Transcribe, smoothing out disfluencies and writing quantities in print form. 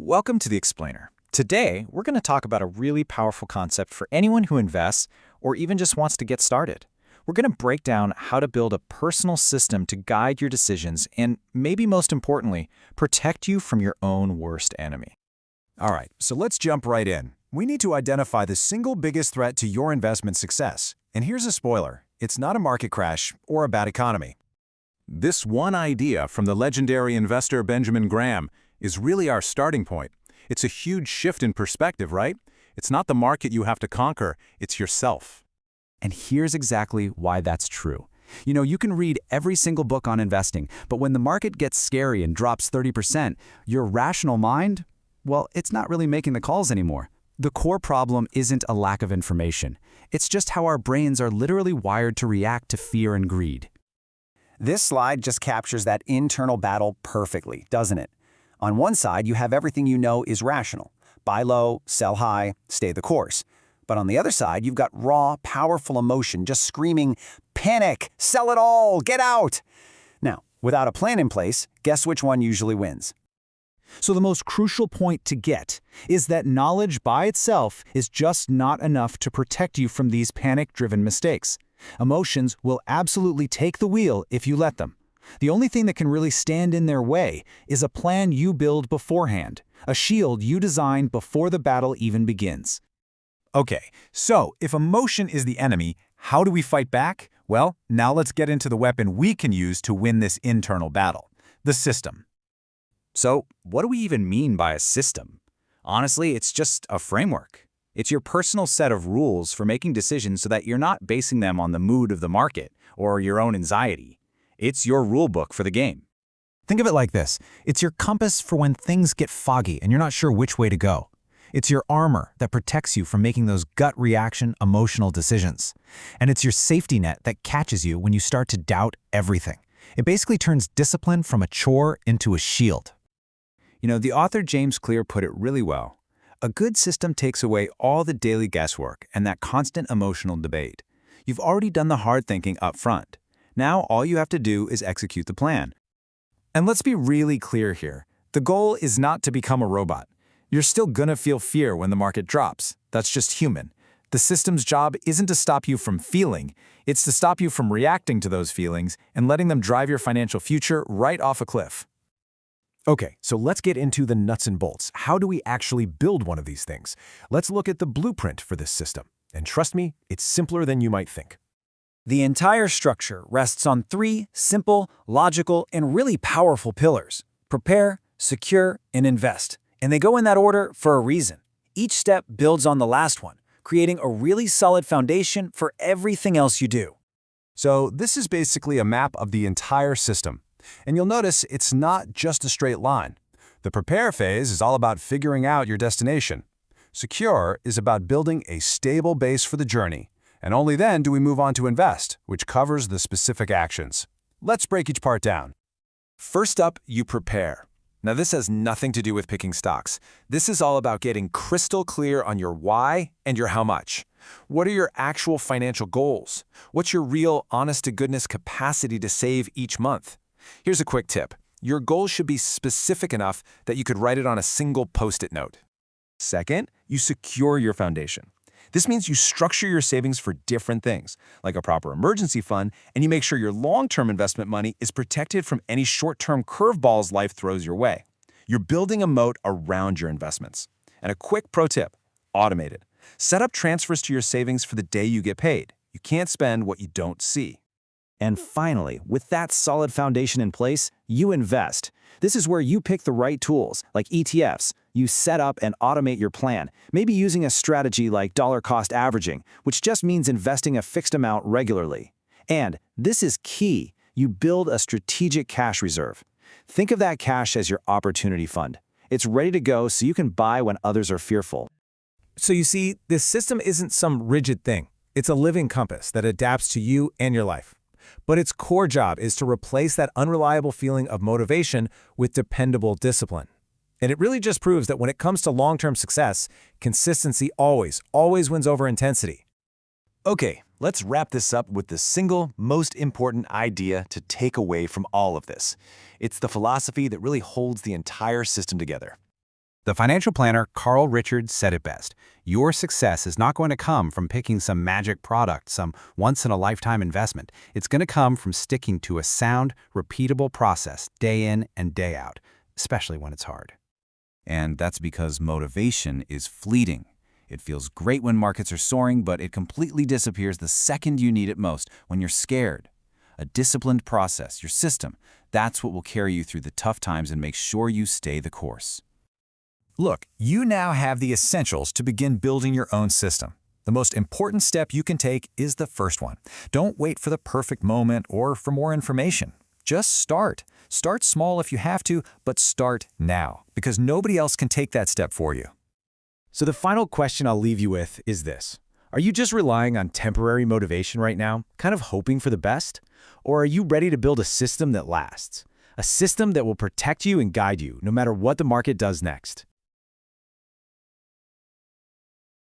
Welcome to the Explainer. Today, we're going to talk about a really powerful concept for anyone who invests or even just wants to get started. We're going to break down how to build a personal system to guide your decisions and, maybe most importantly, protect you from your own worst enemy. All right, so let's jump right in. We need to identify the single biggest threat to your investment success. And here's a spoiler. It's not a market crash or a bad economy. This one idea from the legendary investor Benjamin Graham is really our starting point. It's a huge shift in perspective, right? It's not the market you have to conquer, it's yourself. And here's exactly why that's true. You can read every single book on investing, but when the market gets scary and drops 30%, your rational mind, well, it's not really making the calls anymore. The core problem isn't a lack of information. It's just how our brains are literally wired to react to fear and greed. This slide just captures that internal battle perfectly, doesn't it? On one side, you have everything you know is rational. Buy low, sell high, stay the course. But on the other side, you've got raw, powerful emotion just screaming, panic, sell it all, get out! Now, without a plan in place, guess which one usually wins? So the most crucial point to get is that knowledge by itself is just not enough to protect you from these panic-driven mistakes. Emotions will absolutely take the wheel if you let them. The only thing that can really stand in their way is a plan you build beforehand, a shield you design before the battle even begins. Okay, so if emotion is the enemy, how do we fight back? Well, now let's get into the weapon we can use to win this internal battle, the system. So, what do we even mean by a system? Honestly, it's just a framework. It's your personal set of rules for making decisions so that you're not basing them on the mood of the market or your own anxiety. It's your rule book for the game. Think of it like this. It's your compass for when things get foggy and you're not sure which way to go. It's your armor that protects you from making those gut reaction emotional decisions. And it's your safety net that catches you when you start to doubt everything. It basically turns discipline from a chore into a shield. The author James Clear put it really well. A good system takes away all the daily guesswork and that constant emotional debate. You've already done the hard thinking up front. Now all you have to do is execute the plan. And let's be really clear here. The goal is not to become a robot. You're still gonna feel fear when the market drops. That's just human. The system's job isn't to stop you from feeling, it's to stop you from reacting to those feelings and letting them drive your financial future right off a cliff. Okay, so let's get into the nuts and bolts. How do we actually build one of these things? Let's look at the blueprint for this system. And trust me, it's simpler than you might think. The entire structure rests on three simple, logical, and really powerful pillars: prepare, secure, and invest. And they go in that order for a reason. Each step builds on the last one, creating a really solid foundation for everything else you do. So this is basically a map of the entire system. And you'll notice it's not just a straight line. The prepare phase is all about figuring out your destination. Secure is about building a stable base for the journey. And only then do we move on to invest, which covers the specific actions. Let's break each part down. First up, you prepare. Now this has nothing to do with picking stocks. This is all about getting crystal clear on your why and your how much. What are your actual financial goals? What's your real, honest-to-goodness capacity to save each month? Here's a quick tip. Your goal should be specific enough that you could write it on a single Post-it note. Second, you secure your foundation. This means you structure your savings for different things, like a proper emergency fund, and you make sure your long-term investment money is protected from any short-term curveballs life throws your way. You're building a moat around your investments. And a quick pro tip, automate it. Set up transfers to your savings for the day you get paid. You can't spend what you don't see. And finally, with that solid foundation in place, you invest. This is where you pick the right tools, like ETFs. You set up and automate your plan, maybe using a strategy like dollar cost averaging, which just means investing a fixed amount regularly. And this is key. You build a strategic cash reserve. Think of that cash as your opportunity fund. It's ready to go so you can buy when others are fearful. So you see, this system isn't some rigid thing. It's a living compass that adapts to you and your life. But its core job is to replace that unreliable feeling of motivation with dependable discipline. And it really just proves that when it comes to long-term success, consistency always wins over intensity. Okay, let's wrap this up with the single most important idea to take away from all of this. It's the philosophy that really holds the entire system together. The financial planner Carl Richards said it best. Your success is not going to come from picking some magic product, some once-in-a-lifetime investment. It's going to come from sticking to a sound, repeatable process day in and day out, especially when it's hard. And that's because motivation is fleeting. It feels great when markets are soaring, but it completely disappears the second you need it most, when you're scared. A disciplined process, your system, that's what will carry you through the tough times and make sure you stay the course. Look, you now have the essentials to begin building your own system. The most important step you can take is the first one. Don't wait for the perfect moment or for more information. Just start. Start small if you have to, but start now, because nobody else can take that step for you. So the final question I'll leave you with is this. Are you just relying on temporary motivation right now, kind of hoping for the best? Or are you ready to build a system that lasts? A system that will protect you and guide you no matter what the market does next?